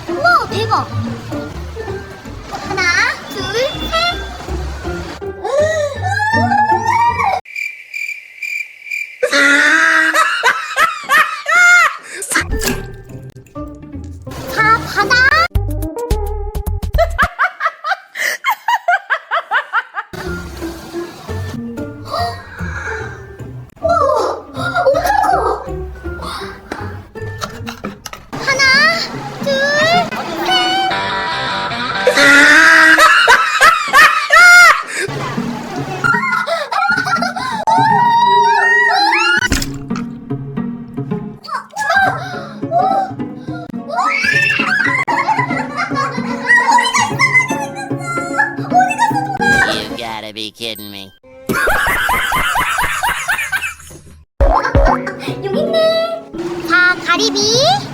우와, 대박. 하나, 둘, 셋. 자, 받아. 하나, 둘, 셋. You gotta be kidding me. 여기 있네. 자, 가리비.